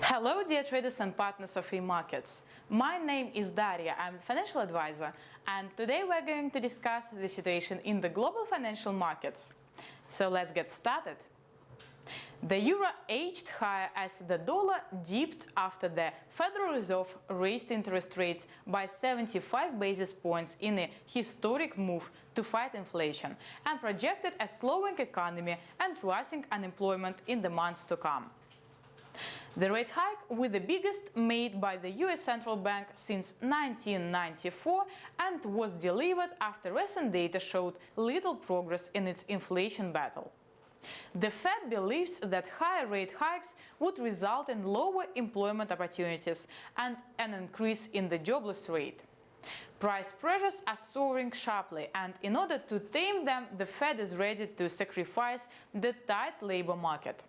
Hello, dear traders and partners of AMarkets. My name is Daria, I'm a financial advisor, and today we're going to discuss the situation in the global financial markets. So let's get started. The euro edged higher as the dollar dipped after the Federal Reserve raised interest rates by 75 basis points in a historic move to fight inflation and projected a slowing economy and rising unemployment in the months to come. The rate hike was the biggest made by the US Central Bank since 1994 and was delivered after recent data showed little progress in its inflation battle. The Fed believes that higher rate hikes would result in lower employment opportunities and an increase in the jobless rate. Price pressures are soaring sharply, and in order to tame them, the Fed is ready to sacrifice the tight labor market.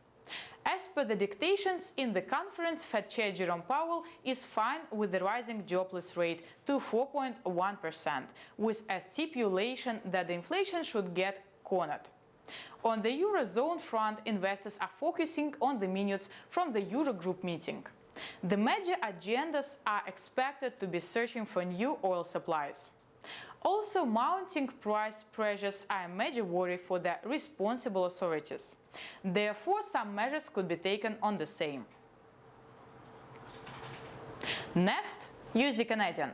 As per the dictations in the conference, Fed Chair Jerome Powell is fine with the rising jobless rate to 4.1%, with a stipulation that the inflation should get cornered. On the Eurozone front, investors are focusing on the minutes from the Eurogroup meeting. The major agendas are expected to be searching for new oil supplies. Also, mounting price pressures are a major worry for the responsible authorities. Therefore, some measures could be taken on the same. Next, USD Canadian.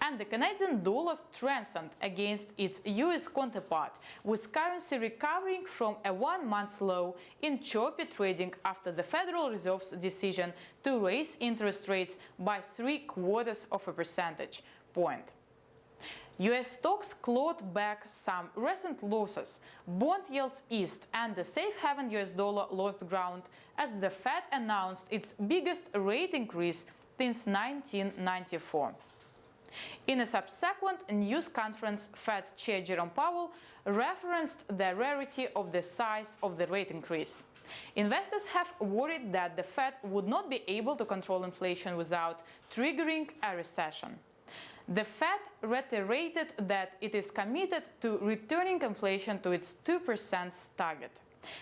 And the Canadian dollar strengthened against its US counterpart, with currency recovering from a one-month low in choppy trading after the Federal Reserve's decision to raise interest rates by 0.75 percentage point. US stocks clawed back some recent losses, bond yields eased, and the safe haven US dollar lost ground as the Fed announced its biggest rate increase since 1994. In a subsequent news conference, Fed Chair Jerome Powell referenced the rarity of the size of the rate increase. Investors have worried that the Fed would not be able to control inflation without triggering a recession. The Fed reiterated that it is committed to returning inflation to its 2% target.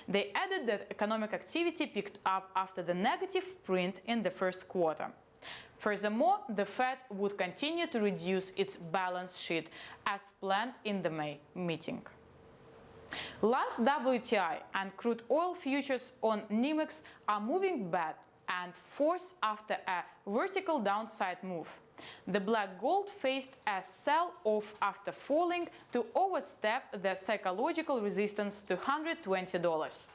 They added that economic activity picked up after the negative print in the first quarter. Furthermore, the Fed would continue to reduce its balance sheet as planned in the May meeting. Last, WTI and crude oil futures on NYMEX are moving back and forth after a vertical downside move. The black gold faced a sell-off after falling to overstep the psychological resistance to $120.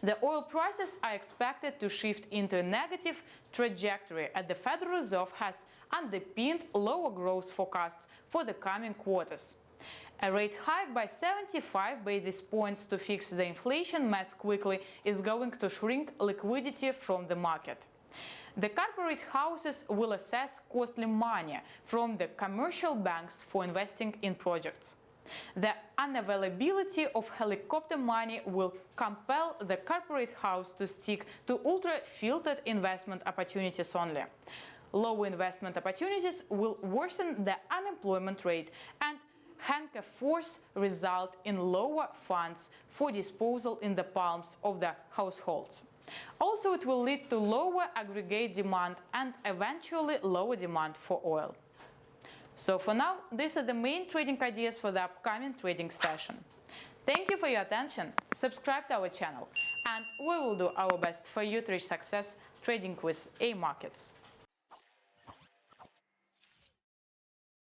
The oil prices are expected to shift into a negative trajectory as the Federal Reserve has underpinned lower growth forecasts for the coming quarters. A rate hike by 75 basis points to fix the inflation mess quickly is going to shrink liquidity from the market. The corporate houses will assess costly money from the commercial banks for investing in projects. The unavailability of helicopter money will compel the corporate house to stick to ultra-filtered investment opportunities only. Low investment opportunities will worsen the unemployment rate and henceforth result in lower funds for disposal in the palms of the households. Also, it will lead to lower aggregate demand and eventually lower demand for oil. So for now, these are the main trading ideas for the upcoming trading session. Thank you for your attention, subscribe to our channel, and we will do our best for you to reach success trading with AMarkets.